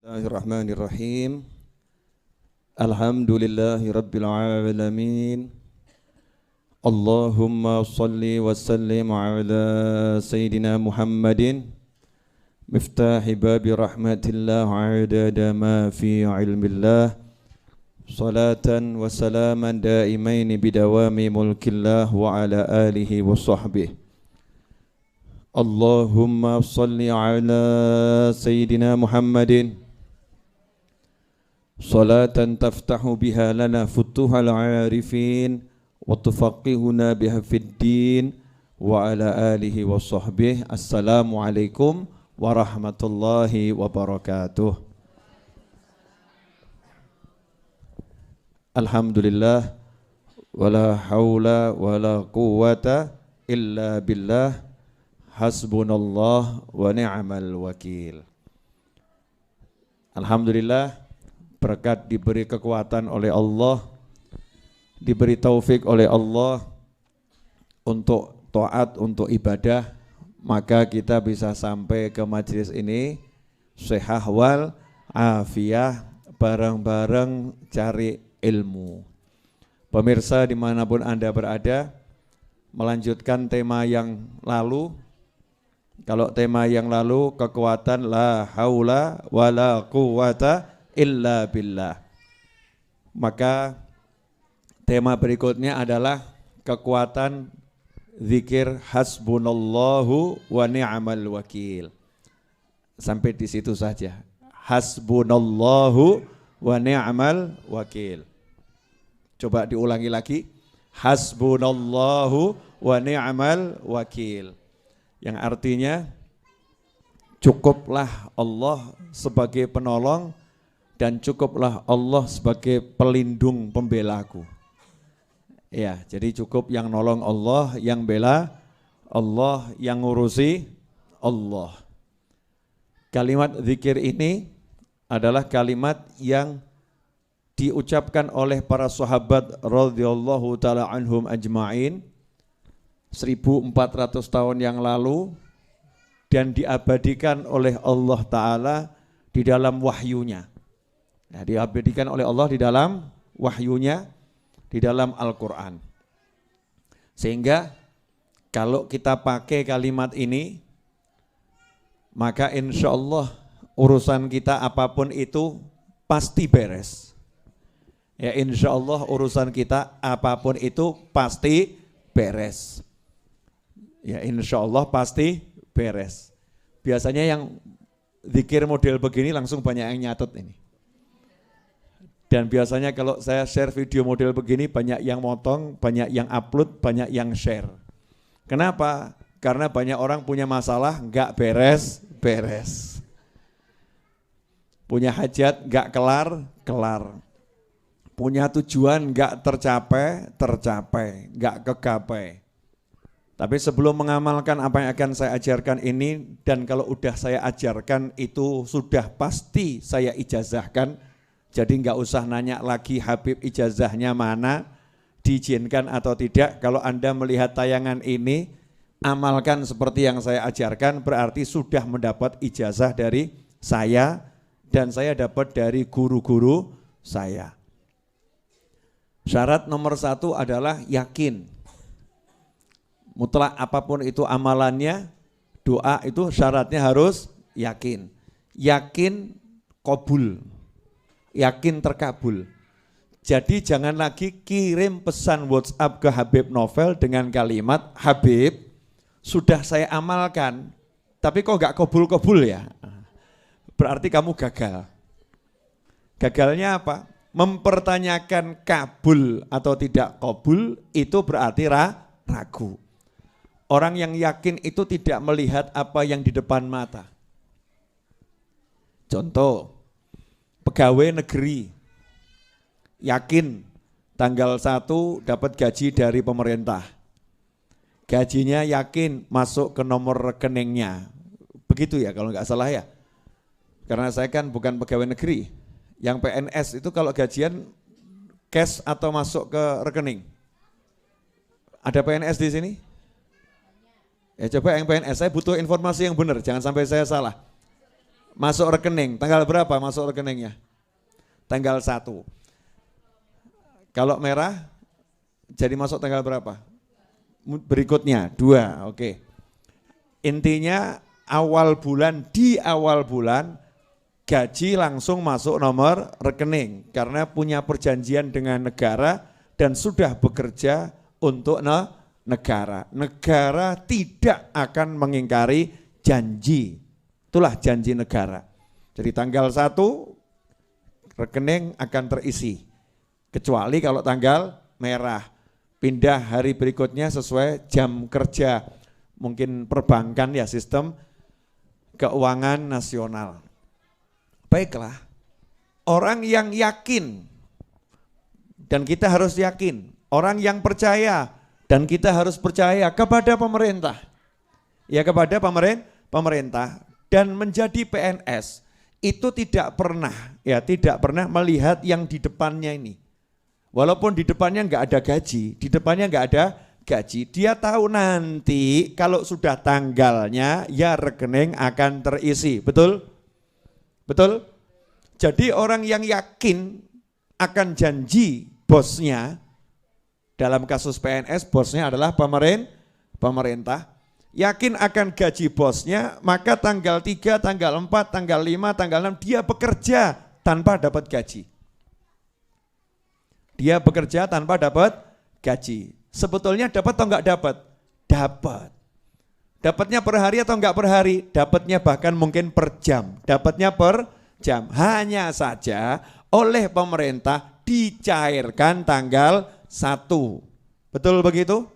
Bismillahirrahmanirrahim. Alhamdulillahi rabbil alamin. Allahumma salli wa sallim ala Sayyidina Muhammadin miftahi babi rahmatillah adada ma fi ilmillah. Salatan wa salaman daimaini bidawami mulkillah wa ala alihi wa sahbihi. Allahumma salli ala Sayyidina Muhammadin salatan taftahu biha lana futuhal arifin wa tufaqihuna biha fid din wa ala alihi wa sahbihi. Assalamualaikum warahmatullahi wabarakatuh. Alhamdulillah wala haula wala quwwata illa billah, hasbunallah wa ni'mal wakil. Alhamdulillah, berkat diberi kekuatan oleh Allah, diberi taufik oleh Allah untuk taat, untuk ibadah, maka kita bisa sampai ke majelis ini sehah wal afiyah, bareng-bareng cari ilmu. Pemirsa dimanapun Anda berada, melanjutkan tema yang lalu. Kalau tema yang lalu kekuatan la haula wala quwwata illa billah, maka tema berikutnya adalah kekuatan zikir hasbunallahu wa ni'mal wakil. Sampai di situ saja. Hasbunallahu wa ni'mal wakil. Coba diulangi lagi. Hasbunallahu wa ni'mal wakil. Yang artinya cukuplah Allah sebagai penolong dan cukuplah Allah sebagai pelindung pembelaku. Ya, jadi cukup yang nolong Allah, yang bela Allah, yang ngurusi Allah. Kalimat zikir ini adalah kalimat yang diucapkan oleh para sahabat radhiyallahu taala anhum ajma'in 1400 tahun yang lalu dan diabadikan oleh Allah Ta'ala di dalam wahyunya. Nah, diabadikan oleh Allah di dalam wahyunya, di dalam Al-Quran. Sehingga kalau kita pakai kalimat ini, maka insya Allah urusan kita apapun itu pasti beres. Ya, insya Allah urusan kita apapun itu pasti beres. Ya, insya Allah pasti beres. Biasanya yang zikir model begini langsung banyak yang nyatet ini. Dan biasanya kalau saya share video model begini banyak yang motong, banyak yang upload, banyak yang share. Kenapa? Karena banyak orang punya masalah enggak beres-beres. Punya hajat enggak kelar-kelar. Punya tujuan enggak tercapai, enggak kegapai. Tapi sebelum mengamalkan apa yang akan saya ajarkan ini, dan kalau udah saya ajarkan itu sudah pasti saya ijazahkan, jadi enggak usah nanya lagi Habib ijazahnya mana, diizinkan atau tidak. Kalau Anda melihat tayangan ini, amalkan seperti yang saya ajarkan, berarti sudah mendapat ijazah dari saya, dan saya dapat dari guru-guru saya. Syarat nomor 1 adalah yakin. Mutlak apapun itu amalannya, doa itu syaratnya harus yakin. Yakin qabul, yakin terkabul. Jadi jangan lagi kirim pesan WhatsApp ke Habib Novel dengan kalimat, Habib sudah saya amalkan, tapi kok gak qabul-qabul ya? Berarti kamu gagal. Gagalnya apa? Mempertanyakan kabul atau tidak qabul itu berarti ragu. Orang yang yakin itu tidak melihat apa yang di depan mata. Contoh, pegawai negeri yakin tanggal 1 dapat gaji dari pemerintah. Gajinya yakin masuk ke nomor rekeningnya. Begitu ya kalau nggak salah ya. Karena saya kan bukan pegawai negeri. Yang PNS itu kalau gajian cash atau masuk ke rekening. Ada PNS di sini? Ya coba yang PNS, saya butuh informasi yang benar, jangan sampai saya salah. masuk rekening. Tanggal berapa masuk rekeningnya? Tanggal 1. Kalau merah jadi masuk tanggal berapa? Berikutnya 2, oke. Intinya di awal bulan gaji langsung masuk nomor rekening karena punya perjanjian dengan negara dan sudah bekerja untuk negara. Negara tidak akan mengingkari janji. Itulah janji negara. Jadi tanggal 1 rekening akan terisi. Kecuali kalau tanggal merah. Pindah hari berikutnya sesuai jam kerja. Mungkin perbankan ya, sistem keuangan nasional. Baiklah, orang yang yakin, dan kita harus yakin, orang yang percaya, dan kita harus percaya kepada pemerintah. Ya, kepada pemerintah, dan menjadi PNS, itu tidak pernah melihat yang di depannya ini. Walaupun di depannya enggak ada gaji, dia tahu nanti kalau sudah tanggalnya ya rekening akan terisi, betul? Betul? Jadi orang yang yakin akan janji bosnya, dalam kasus PNS bosnya adalah pemerintah, yakin akan gaji bosnya, maka tanggal 3, tanggal 4, tanggal 5, tanggal 6 dia bekerja tanpa dapat gaji. Dia bekerja tanpa dapat gaji. Sebetulnya dapat atau enggak dapat? Dapat. Dapatnya per hari atau enggak per hari? Dapatnya bahkan mungkin per jam. Dapatnya per jam. Hanya saja oleh pemerintah dicairkan tanggal 1. Betul begitu?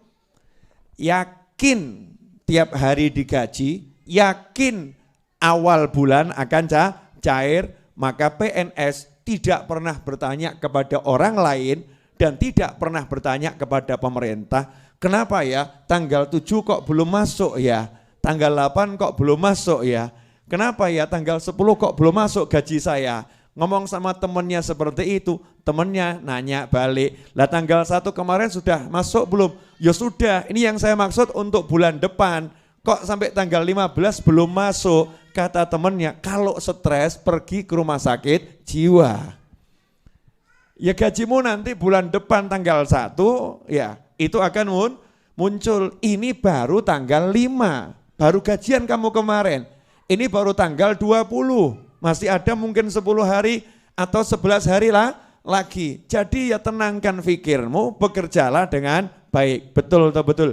Yakin tiap hari digaji, yakin awal bulan akan cair, maka PNS tidak pernah bertanya kepada orang lain dan tidak pernah bertanya kepada pemerintah, kenapa ya tanggal 7 kok belum masuk ya, tanggal 8 kok belum masuk ya, kenapa ya tanggal 10 kok belum masuk gaji saya. Ngomong sama temennya seperti itu, temennya nanya balik, lah tanggal 1 kemarin sudah masuk belum? Ya sudah, ini yang saya maksud untuk bulan depan, kok sampai tanggal 15 belum masuk? Kata temennya, kalau stres pergi ke rumah sakit jiwa. Ya gajimu nanti bulan depan tanggal 1, ya itu akan muncul. Ini baru tanggal 5, baru gajian kamu kemarin. Ini baru tanggal 20, masih ada mungkin 10 hari atau 11 hari lagi. Jadi ya tenangkan pikirmu, bekerjalah dengan baik. Betul atau betul?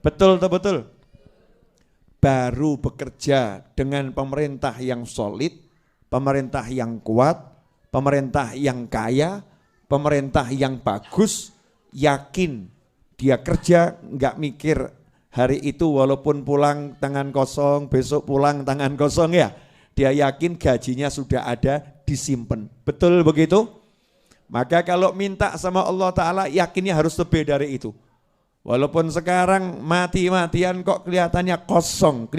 Betul atau betul? Baru bekerja dengan pemerintah yang solid, pemerintah yang kuat, pemerintah yang kaya, pemerintah yang bagus, yakin dia kerja enggak mikir hari itu walaupun pulang tangan kosong, besok pulang tangan kosong ya. Dia yakin gajinya sudah ada, disimpan. Betul begitu? Maka kalau minta sama Allah Ta'ala yakinnya harus lebih dari itu. Walaupun sekarang mati-matian kok kelihatannya kosong,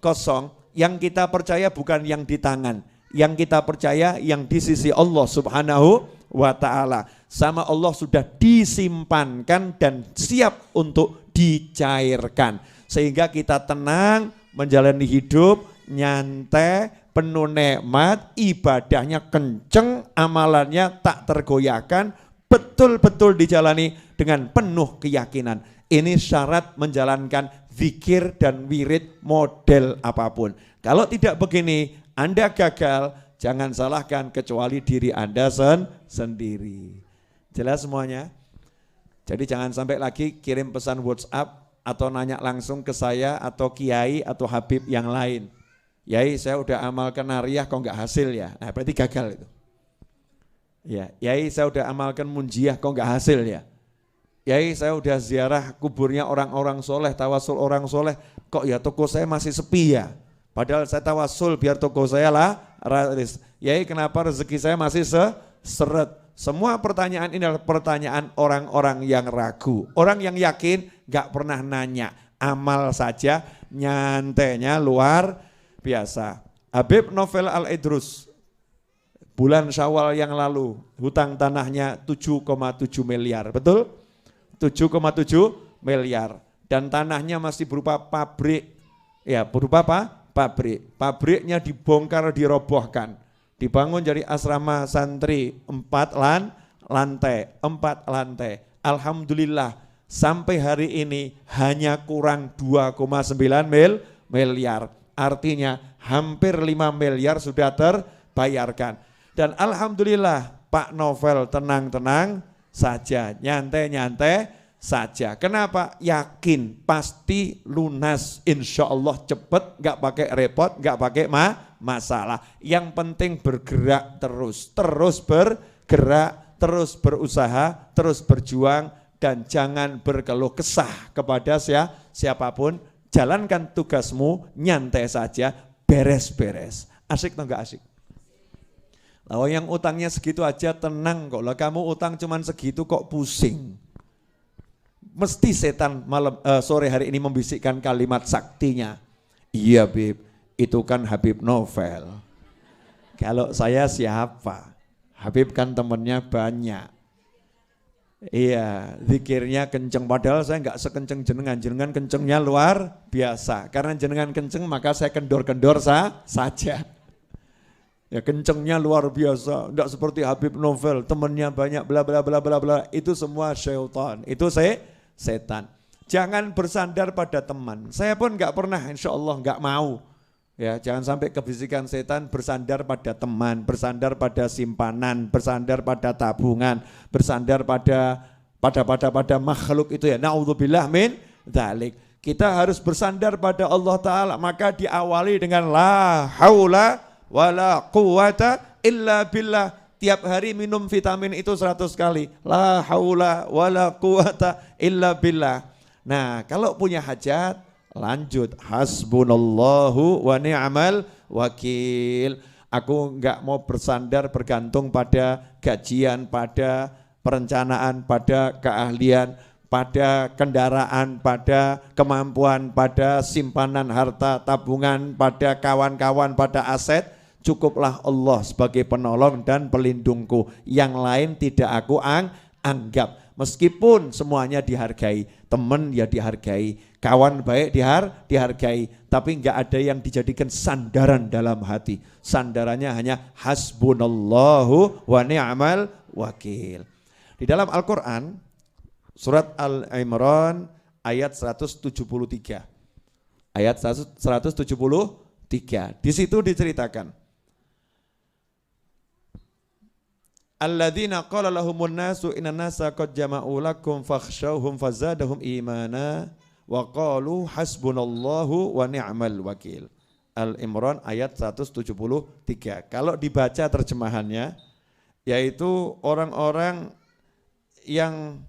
kosong. Yang kita percaya bukan yang di tangan, yang kita percaya yang di sisi Allah Subhanahu wa Ta'ala. Sama Allah sudah disimpankan dan siap untuk dicairkan. Sehingga kita tenang menjalani hidup, nyantai, penuh nikmat, ibadahnya kenceng, amalannya tak tergoyahkan, betul-betul dijalani dengan penuh keyakinan. Ini syarat menjalankan zikir dan wirid model apapun. Kalau tidak begini, Anda gagal, jangan salahkan kecuali diri Anda sendiri. Jelas semuanya? Jadi jangan sampai lagi kirim pesan WhatsApp atau nanya langsung ke saya atau Kiai atau Habib yang lain. Yai, saya udah amalkan nariyah kok enggak hasil ya. Nah, berarti gagal itu. Ya, Yai, saya udah amalkan munjiah kok enggak hasil ya. Yai, saya udah ziarah kuburnya orang-orang soleh, tawasul orang soleh, kok ya toko saya masih sepi ya. Padahal saya tawasul biar toko saya laris. Yai, kenapa rezeki saya masih seret? Semua pertanyaan ini adalah pertanyaan orang-orang yang ragu. Orang yang yakin enggak pernah nanya, amal saja, nyantainya luar biasa. Habib Novel Al-Idrus, bulan Syawal yang lalu, hutang tanahnya 7,7 miliar, betul? 7,7 miliar. Dan tanahnya masih berupa pabrik, ya berupa apa? pabrik. Pabriknya dibongkar, dirobohkan. Dibangun jadi asrama santri 4 lantai. Alhamdulillah sampai hari ini hanya kurang 2,9 miliar. Artinya hampir 5 miliar sudah terbayarkan. Dan alhamdulillah Pak Novel tenang-tenang saja, nyantai-nyantai saja. Kenapa? Yakin pasti lunas, insya Allah cepet, gak pakai repot, gak pakai masalah. Yang penting bergerak terus bergerak, terus berusaha, terus berjuang, dan jangan berkeluh kesah kepada siapapun. Jalankan tugasmu, nyantai saja, beres-beres. Asik atau enggak asik? Kalau yang utangnya segitu aja tenang kok. Lah kamu utang cuman segitu kok pusing. Mesti setan sore hari ini membisikkan kalimat saktinya. Iya Bib, itu kan Habib Novel. Kalau saya siapa? Habib kan temennya banyak. Iya, zikirnya kenceng, padahal saya enggak sekenceng jenengan kencengnya luar biasa. Karena jenengan kenceng maka saya kendor-kendor saja. Ya kencengnya luar biasa, enggak seperti Habib Novel, temennya banyak bla bla bla bla bla. Itu semua syaitan, itu setan. Jangan bersandar pada teman. Saya pun enggak pernah, insya Allah enggak mau. Ya, jangan sampai kebisikan setan bersandar pada teman, bersandar pada simpanan, bersandar pada tabungan, bersandar pada makhluk itu ya. Na'udzubillah min dzalik. Kita harus bersandar pada Allah Ta'ala, maka diawali dengan la haula wala quwata illa billah. Tiap hari minum vitamin itu 100 kali. La haula wala quwata illa billah. Nah, kalau punya hajat lanjut, hasbunallahu wa ni'mal wakil. Aku enggak mau bersandar bergantung pada gajian, pada perencanaan, pada keahlian, pada kendaraan, pada kemampuan, pada simpanan harta, tabungan, pada kawan-kawan, pada aset. Cukuplah Allah sebagai penolong dan pelindungku. Yang lain tidak aku anggap. Meskipun semuanya dihargai, teman ya dihargai, kawan baik dihargai, tapi enggak ada yang dijadikan sandaran dalam hati. Sandarannya hanya hasbunallahu wa ni'mal wakil. Di dalam Al-Quran, surat Al-Imran ayat 173. Ayat 173, di situ diceritakan. Alladzina qala lahumun nasu innan nasa qad jama'u lakum fakhshawhum fazadahum imana wa qalu hasbunallahu wa ni'mal wakil. Al-Imran ayat 173. Kalau dibaca terjemahannya, yaitu orang-orang yang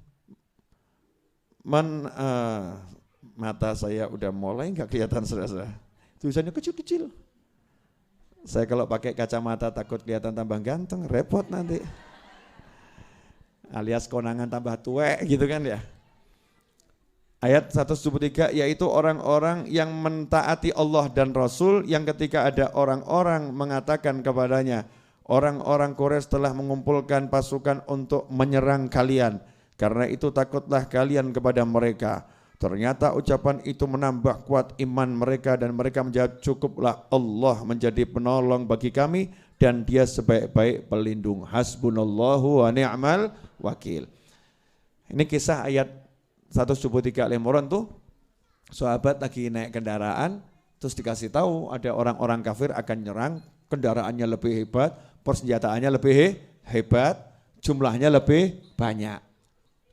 mata saya udah mulai enggak kelihatan saudara-saudara. Tulisannya kecil-kecil. Saya kalau pakai kacamata takut kelihatan tambah ganteng, repot nanti. Alias konangan tambah tuwek gitu kan ya. Ayat 173, yaitu orang-orang yang mentaati Allah dan Rasul, yang ketika ada orang-orang mengatakan kepadanya, orang-orang Quraisy telah mengumpulkan pasukan untuk menyerang kalian, karena itu takutlah kalian kepada mereka. Ternyata ucapan itu menambah kuat iman mereka dan mereka menjawab, cukuplah Allah menjadi penolong bagi kami dan dia sebaik-baik pelindung. Hasbunallahu wa ni'mal wakil. Ini kisah ayat 173 Al-Imran tuh, sahabat lagi naik kendaraan, terus dikasih tahu ada orang-orang kafir akan nyerang, kendaraannya lebih hebat, persenjataannya lebih hebat, jumlahnya lebih banyak.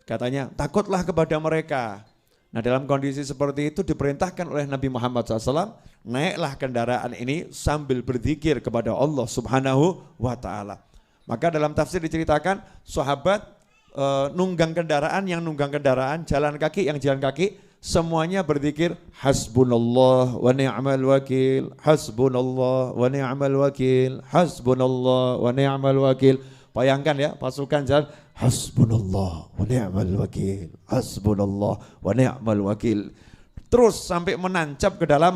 Katanya, takutlah kepada mereka. Nah dalam kondisi seperti itu diperintahkan oleh Nabi Muhammad SAW, naiklah kendaraan ini sambil berzikir kepada Allah Subhanahu wa ta'ala. Maka dalam tafsir diceritakan sahabat nunggang kendaraan, yang nunggang kendaraan, jalan kaki, yang jalan kaki, semuanya berzikir hasbunallah wa ni'mal wakil, hasbunallah wa ni'mal wakil, hasbunallah wa ni'mal wakil. Bayangkan ya, pasukan jalan hasbunallah wa ni'mal wakil, hasbunallah wa ni'mal wakil. Terus sampai menancap ke dalam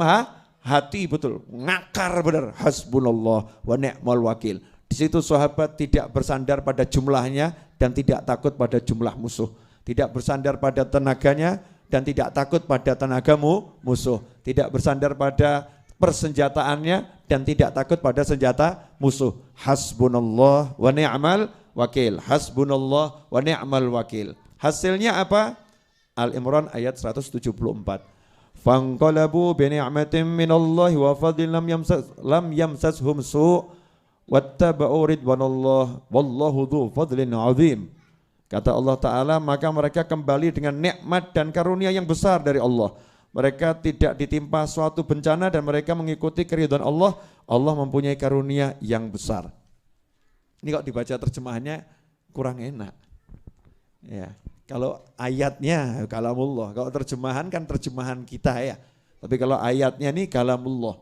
hati, betul, ngakar benar, hasbunallah wa ni'mal wakil. Di situ sahabat tidak bersandar pada jumlahnya dan tidak takut pada jumlah musuh. Tidak bersandar pada tenaganya dan tidak takut pada tenagamu musuh. Tidak bersandar pada persenjataannya dan tidak takut pada senjata musuh. Hasbunallah wa ni'mal wakil. Hasbunallah wa ni'mal wakil. Hasilnya apa? Al-Imran ayat 174. Fanqalabu bi ni'matin minallahi wa fadlin lam yamsashum su' wattaba'u ridwanallah wallahu dzu fadlin 'adzim. Kata Allah Ta'ala, maka mereka kembali dengan nikmat dan karunia yang besar dari Allah. Mereka tidak ditimpa suatu bencana dan mereka mengikuti keridhaan Allah. Allah mempunyai karunia yang besar. Ini kok dibaca terjemahannya kurang enak. Ya, kalau ayatnya kalamullah, kalau terjemahan kan terjemahan kita ya. Tapi kalau ayatnya ini kalamullah.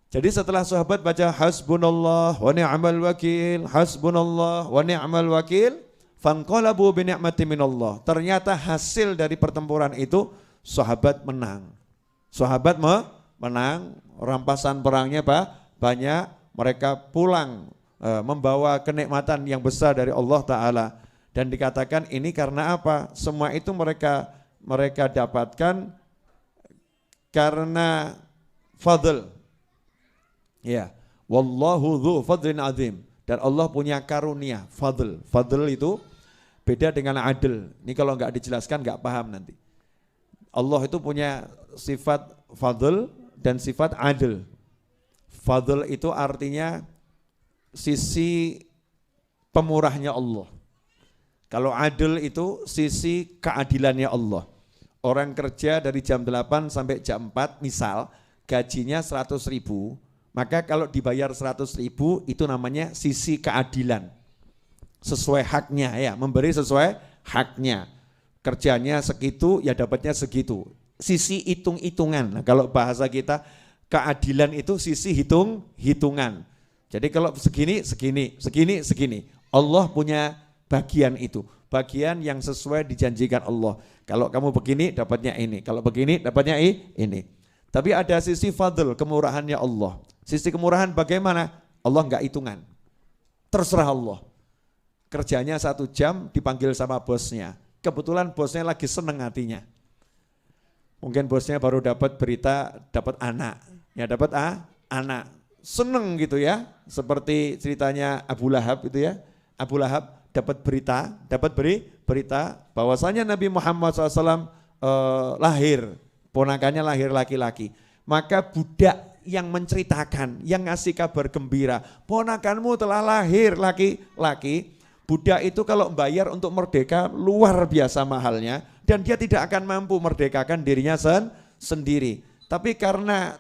Jadi setelah sahabat baca hasbunallah wa ni'mal wakil, hasbunallah wa ni'mal wakil, fanqalabu bi ni'matin minallah. Ternyata hasil dari pertempuran itu sahabat menang. Sahabat menang, rampasan perangnya banyak, mereka pulang membawa kenikmatan yang besar dari Allah Ta'ala. Dan dikatakan ini karena apa? Semua itu mereka dapatkan karena fadl. Ya, wallahu dzu fadlin azim. Dan Allah punya karunia, fadl. Fadl itu beda dengan adil. Ini kalau enggak dijelaskan enggak paham nanti. Allah itu punya sifat fadl dan sifat adil. Fadl itu artinya sisi pemurahnya Allah. Kalau adil itu sisi keadilannya Allah. Orang kerja dari jam 8 sampai jam 4 misal gajinya 100.000, maka kalau dibayar 100.000 itu namanya sisi keadilan. Sesuai haknya ya, memberi sesuai haknya. Kerjanya segitu, ya dapatnya segitu. Sisi hitung-hitungan. Nah, kalau bahasa kita, keadilan itu sisi hitung-hitungan. Jadi kalau segini. Allah punya bagian itu. Bagian yang sesuai dijanjikan Allah. Kalau kamu begini, dapatnya ini. Kalau begini, dapatnya ini. Tapi ada sisi fadl, kemurahannya Allah. Sisi kemurahan bagaimana? Allah enggak hitungan. Terserah Allah. Kerjanya 1 jam, dipanggil sama bosnya. Kebetulan bosnya lagi seneng hatinya. Mungkin bosnya baru dapat berita, dapat anak. Ya dapat anak. Seneng gitu ya. Seperti ceritanya Abu Lahab itu ya. Abu Lahab dapat berita bahwasanya Nabi Muhammad SAW lahir. Ponakannya lahir laki-laki. Maka budak yang menceritakan, yang ngasih kabar gembira. Ponakanmu telah lahir laki-laki. Budak itu kalau bayar untuk merdeka luar biasa mahalnya dan dia tidak akan mampu merdekakan dirinya sendiri. Tapi karena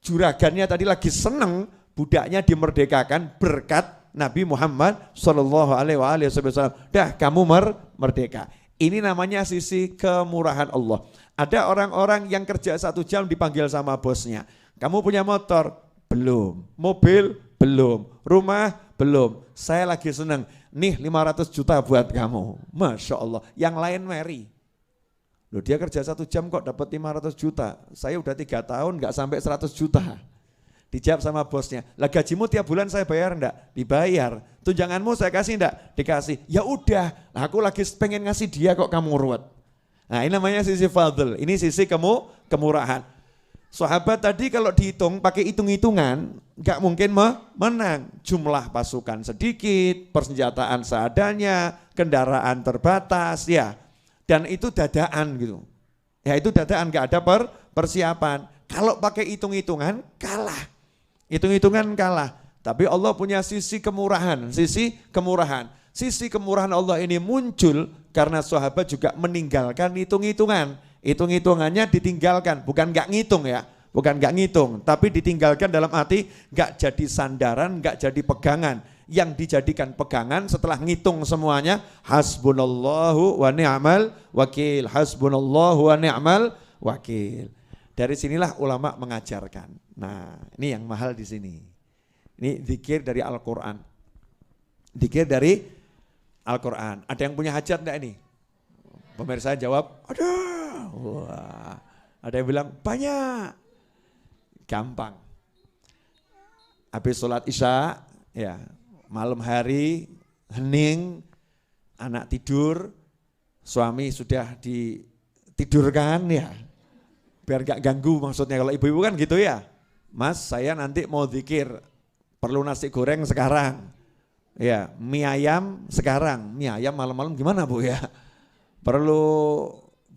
juragannya tadi lagi seneng budaknya dimerdekakan berkat Nabi Muhammad SAW. Dah kamu merdeka. Ini namanya sisi kemurahan Allah. Ada orang-orang yang kerja 1 jam dipanggil sama bosnya. Kamu punya motor? Belum. Mobil? Belum. Rumah? Belum. Saya lagi seneng. Nih 500 juta buat kamu. Masya Allah. Yang lain meri. Loh dia kerja 1 jam kok dapat 500 juta. Saya udah 3 tahun gak sampai 100 juta. Dijawab sama bosnya. Lah gajimu tiap bulan saya bayar enggak? Dibayar. Tunjanganmu saya kasih enggak? Dikasih. Ya udah. Aku lagi pengen ngasih dia kok kamu ruwet. Nah ini namanya sisi fadl. Ini sisi kemurahan. Sahabat tadi kalau dihitung pakai hitung-hitungan gak mungkin menang. Jumlah pasukan sedikit, persenjataan seadanya, kendaraan terbatas ya. Dan itu dadaan gitu. Ya itu dadaan gak ada persiapan. Kalau pakai hitung-hitungan kalah. Hitung-hitungan kalah. Tapi Allah punya sisi kemurahan. Sisi kemurahan Allah ini muncul karena sahabat juga meninggalkan hitung-hitungan. Hitung-hitungannya ditinggalkan, bukan gak ngitung ya, bukan gak ngitung, tapi ditinggalkan dalam arti gak jadi sandaran, gak jadi pegangan. Yang dijadikan pegangan setelah ngitung semuanya, hasbunallahu wa ni'mal wakil, hasbunallahu wa ni'mal wakil. Dari sinilah ulama mengajarkan. Nah ini yang mahal di sini. Ini zikir dari Al-Quran. Zikir dari Al-Quran. Ada yang punya hajat enggak ini? Pemirsa jawab, ada. Wah, ada yang bilang banyak. Gampang. Habis sholat isya, ya malam hari, hening, anak tidur, suami sudah ditidurkan ya. Biar gak ganggu maksudnya, kalau ibu-ibu kan gitu ya. Mas saya nanti mau zikir, perlu nasi goreng sekarang. Ya, mie ayam sekarang. Mie ayam malam-malam gimana Bu ya? Perlu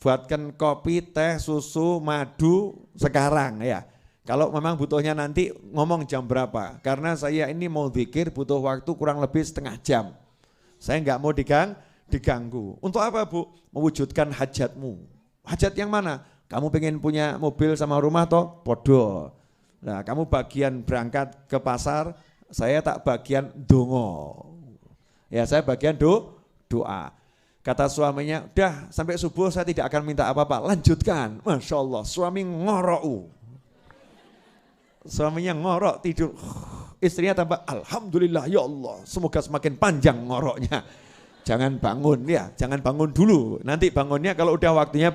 buatkan kopi, teh, susu, madu sekarang ya. Kalau memang butuhnya nanti ngomong jam berapa. Karena saya ini mau zikir butuh waktu kurang lebih setengah jam. Saya enggak mau diganggu. Untuk apa Bu? Mewujudkan hajatmu. Hajat yang mana? Kamu pengen punya mobil sama rumah toh? Podo. Nah, kamu bagian berangkat ke pasar, saya tak bagian dongo. Ya, saya bagian doa. Kata suaminya, udah sampai subuh saya tidak akan minta apa-apa, lanjutkan. Masya Allah, suami ngorok. Suaminya ngorok tidur. Istrinya tambah, alhamdulillah ya Allah, semoga semakin panjang ngoroknya. Jangan bangun ya, jangan bangun dulu. Nanti bangunnya kalau udah waktunya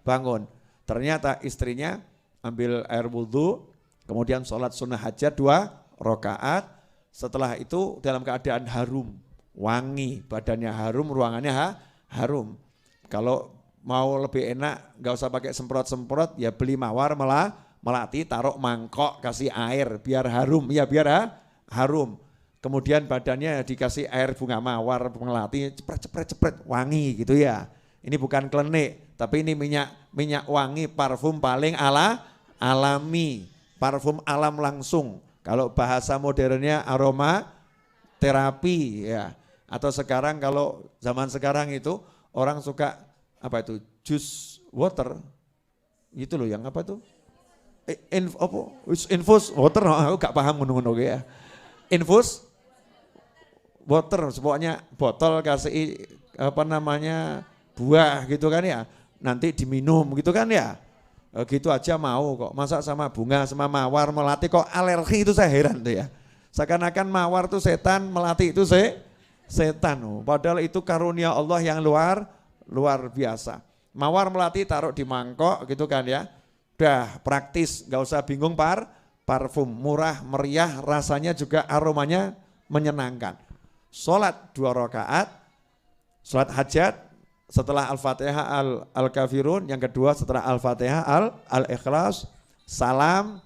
bangun. Ternyata istrinya ambil air wudhu, kemudian sholat sunnah hajat 2 rakaat. Setelah itu dalam keadaan harum, wangi, badannya harum, ruangannya harum. Kalau mau lebih enak, gak usah pakai semprot-semprot, ya beli mawar melati, taruh mangkok, kasih air, biar harum, ya biar harum. Kemudian badannya dikasih air bunga mawar, melati, cepret, wangi gitu ya. Ini bukan klenik, tapi ini minyak wangi, parfum paling alami. Parfum alam langsung. Kalau bahasa modernnya aroma terapi ya. Atau sekarang kalau zaman sekarang itu orang suka apa itu? Juice water. Gitu loh yang apa itu? Infus water, aku gak paham ngono-ngono ya. Infus water, pokoknya botol kasih apa namanya buah gitu kan ya. Nanti diminum gitu kan ya. Gitu aja mau kok, masa sama bunga sama mawar melati kok alergi, itu saya heran tuh ya. Seakan-akan mawar tuh setan, melati itu setan. Padahal itu karunia Allah yang luar biasa. Mawar melati taruh di mangkok gitu kan ya. Udah praktis, gak usah bingung parfum, murah, meriah, rasanya juga aromanya menyenangkan. Sholat 2 rakaat, sholat hajat. Setelah Al-Fatihah Al-Kafirun, yang kedua setelah Al-Fatihah Al-Ikhlas, salam,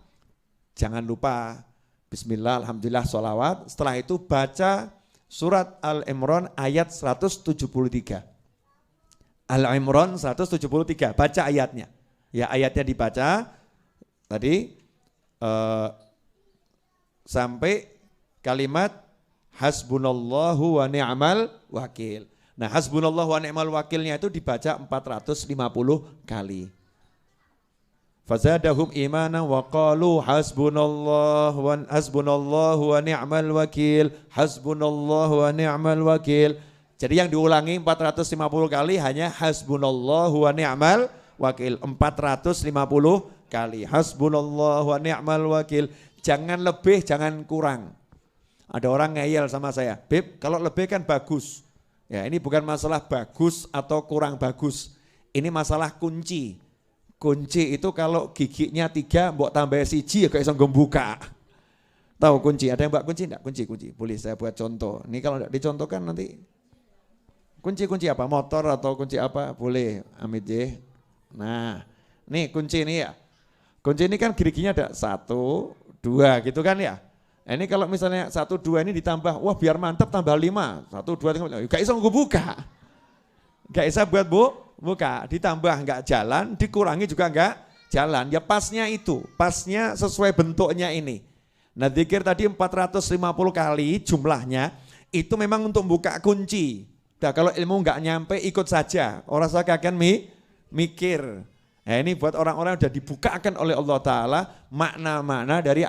jangan lupa Bismillah, Alhamdulillah, sholawat. Setelah itu baca surat Al-Imran ayat 173. Al-Imran 173, baca ayatnya. Ya ayatnya dibaca tadi sampai kalimat hasbunallahu wa ni'mal wakil. Nah, hasbunallahu wa ni'mal wakilnya itu dibaca 450 kali. Fazadahum imanan wa qalu hasbunallahu wa ni'mal wakil, hasbunallahu wa ni'mal wakil. Jadi yang diulangi 450 kali hanya hasbunallahu wa ni'mal wakil, 450 kali. Hasbunallahu wa ni'mal wakil. Jangan lebih, jangan kurang. Ada orang ngeyel sama saya, Beb, kalau lebih kan bagus. Ya, ini bukan masalah bagus atau kurang bagus. Ini masalah kunci. Kunci itu kalau giginya 3, mbok tambah siji ya kayak iso buka. Tahu kunci? Ada yang mbak kunci enggak? Kunci. Boleh saya buat contoh. Ini kalau enggak dicontohkan nanti. Kunci apa? Motor atau kunci apa? Boleh. Amit ya. Nah, nih kunci ini ya. Kunci ini kan giginya ada 1, 2 gitu kan ya. Ini kalau misalnya 1, 2 ini ditambah, wah biar mantap tambah 5, 1, 2, 3, gak bisa gue buka. Gak bisa buat buka, ditambah gak jalan, dikurangi juga gak jalan. Ya pasnya itu, pasnya sesuai bentuknya ini. Nah zikir tadi 450 kali jumlahnya, itu memang untuk buka kunci. Nah kalau ilmu gak nyampe ikut saja, orang saya akan mikir. Nah ini buat orang-orang yang sudah dibukakan oleh Allah Ta'ala makna-makna dari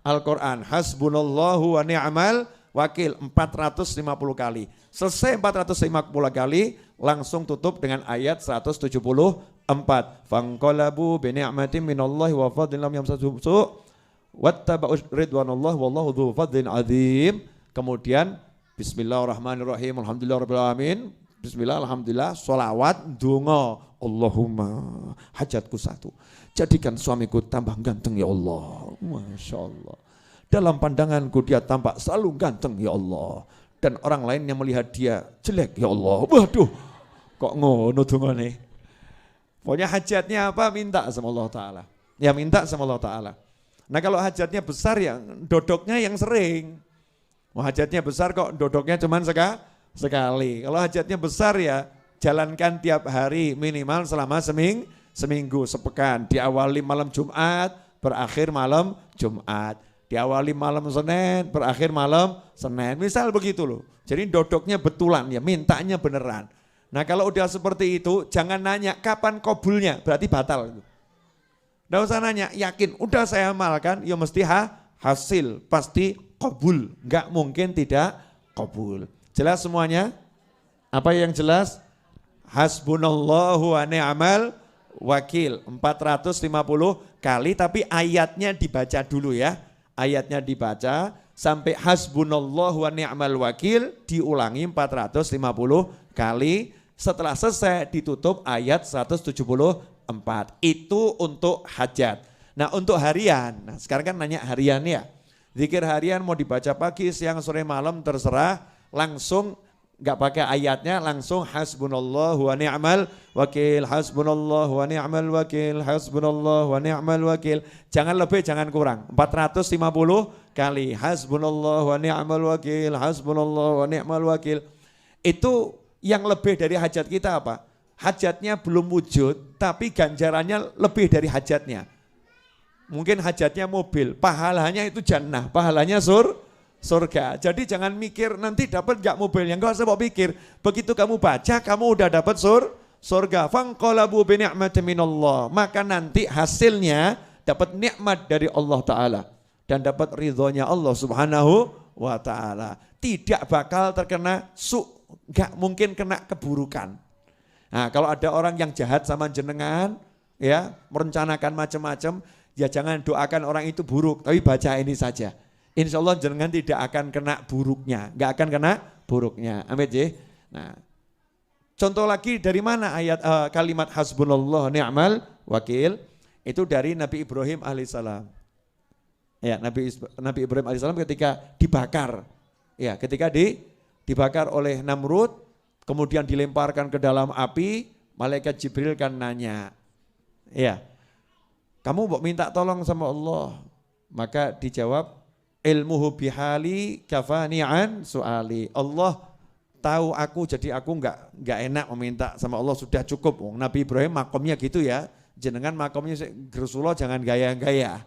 Al-Quran. Hasbunallahu wa ni'mal wakil 450 kali. Selesai 450 kali langsung tutup dengan ayat 174. Fanqalabu bi ni'matin minallahi wa fadlin lam yamsasuhum su' wattaba'u ridwanallah wallahu dzu fadlin azim. Kemudian bismillahirrahmanirrahim, alhamdulillahirabbil alamin. Bismillah, alhamdulillah, sholawat, donga, Allahumma hajatku 1. Jadikan suamiku tambah ganteng ya Allah. Masya Allah. Dalam pandanganku dia tampak selalu ganteng ya Allah. Dan orang lain yang melihat dia jelek ya Allah. Waduh, kok ngono dongane. Pokoknya hajatnya apa minta sama Allah Ta'ala. Ya minta sama Allah Ta'ala. Nah kalau hajatnya besar ya dodoknya yang sering. Hajatnya besar kok dodoknya cuman sekali. Kalau hajatnya besar ya jalankan tiap hari minimal selama seminggu, sepekan. Diawali malam Jumat, berakhir malam Jumat. Diawali malam Senin, berakhir malam Senin. Misal begitu loh. Jadi dodoknya betulan ya, mintanya beneran. Nah kalau udah seperti itu jangan nanya kapan kabulnya, berarti batal. Nggak usah nanya, yakin udah saya amalkan, ya mesti hasil, pasti kabul, nggak mungkin tidak kabul. Jelas semuanya? Apa yang jelas? Hasbunallahu wa ni'mal wakil 450 kali, tapi ayatnya dibaca dulu ya. Ayatnya dibaca sampai hasbunallahu wa ni'mal wakil diulangi 450 kali. Setelah selesai ditutup ayat 174. Itu untuk hajat. Nah untuk harian, nah sekarang kan nanya harian ya. Zikir harian mau dibaca pagi, siang, sore, malam terserah, langsung nggak pakai ayatnya, langsung hasbunallahu wa ni'mal wakil, hasbunallahu wa ni'mal wakil, hasbunallahu wa ni'mal wakil. Jangan lebih, jangan kurang. 450 kali hasbunallahu wa ni'mal wakil, hasbunallahu wa ni'mal wakil. Itu yang lebih dari hajat kita apa? Hajatnya belum wujud, tapi ganjarannya lebih dari hajatnya. Mungkin hajatnya mobil, pahalanya itu jannah, pahalanya surga. Jadi jangan mikir nanti dapat gak mobilnya, enggak usah pikir. Begitu kamu baca, kamu udah dapat surga. Fanqalabu bi ni'matin minallah. Maka nanti hasilnya dapat nikmat dari Allah Ta'ala. Dan dapat ridhonya Allah Subhanahu wa Ta'ala. Tidak bakal terkena gak mungkin kena keburukan. Nah kalau ada orang yang jahat sama jenengan, ya merencanakan macam-macam, ya jangan doakan orang itu buruk, tapi baca ini saja. Insya Allah jangan tidak akan kena buruknya, nggak akan kena buruknya. Amin ya. Nah, contoh lagi dari mana ayat kalimat hasbunallah ni'mal wakil? Itu dari Nabi Ibrahim alaihissalam. Ya, Nabi Ibrahim alaihissalam ketika dibakar, ya ketika dibakar oleh Namrud, kemudian dilemparkan ke dalam api, malaikat Jibril kan nanya, ya. Kamu mau minta tolong sama Allah, maka dijawab ilmuhu bihali kafani'an su'ali. Allah tahu aku, jadi aku enggak enak meminta sama Allah, sudah cukup. Nabi Ibrahim makomnya gitu ya, jenengan makomnya Rasulullah jangan gaya-gaya.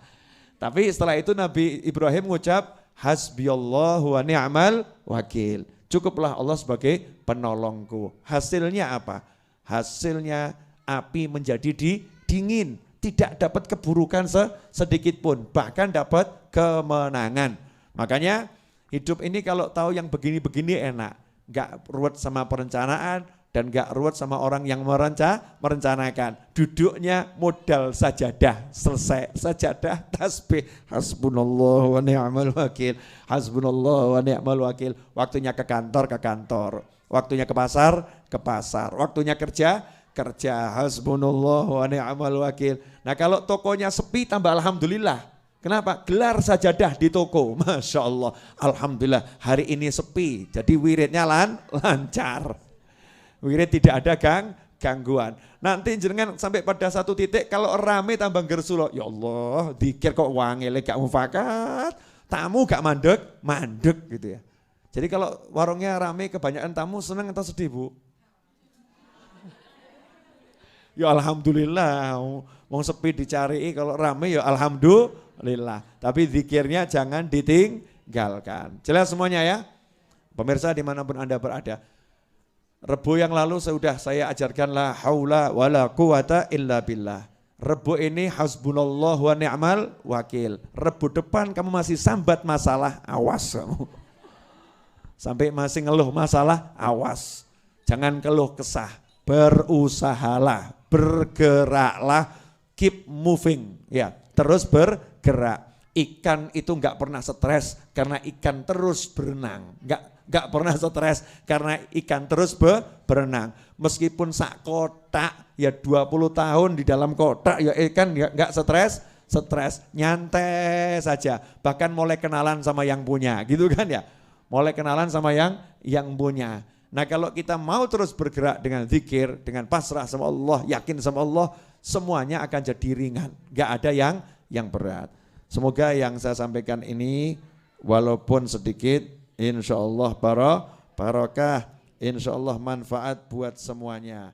Tapi setelah itu Nabi Ibrahim mengucap hasbiyallahu wa ni'mal wakil. Cukuplah Allah sebagai penolongku. Hasilnya apa? Hasilnya api menjadi dingin. Tidak dapat keburukan sedikit pun, bahkan dapat kemenangan. Makanya hidup ini kalau tahu yang begini-begini enak. Gak ruwet sama perencanaan dan gak ruwet sama orang yang merencanakan. Duduknya modal sajadah, selesai. Sajadah, tasbih, hasbunallah wa ni'mal wakil, hasbunallah wa ni'mal wakil. Waktunya ke kantor, waktunya ke pasar, waktunya kerja, hasbunallah wa ni'mal wakil. Nah kalau tokonya sepi tambah alhamdulillah. Kenapa? Gelar sajadah di toko. Masya Allah, alhamdulillah hari ini sepi. Jadi wiridnya lancar. Wirid tidak ada gangguan. Nanti jenengan sampai pada satu titik kalau rame tambah gersulo. Ya Allah, dikir kok wangele gak mufakat. Tamu gak mandek gitu ya. Jadi kalau warungnya rame kebanyakan tamu senang atau sedih Bu? Ya alhamdulillah, mau sepi dicari, kalau rame ya alhamdulillah. Tapi zikirnya jangan ditinggalkan. Jelas semuanya ya? Pemirsa dimanapun Anda berada. Rebu yang lalu sudah saya ajarkan la haula wala quwata illa billah. Rebu ini hasbunallah wa ni'mal wakil. Rebu depan kamu masih sambat masalah, awas kamu. Sampai masih ngeluh masalah, awas. Jangan keluh kesah, berusahalah. Bergeraklah, keep moving, ya terus bergerak. Ikan itu nggak pernah stres karena ikan terus berenang, nggak pernah stres karena ikan terus berenang. Meskipun sak kotak ya 20 tahun di dalam kotak ya ikan nggak stres, nyantai saja. Bahkan mulai kenalan sama yang punya, gitu kan ya? Mulai kenalan sama yang punya. Nah kalau kita mau terus bergerak dengan zikir, dengan pasrah sama Allah, yakin sama Allah, semuanya akan jadi ringan. Gak ada yang berat. Semoga yang saya sampaikan ini walaupun sedikit, insya Allah barokah, insya Allah manfaat buat semuanya.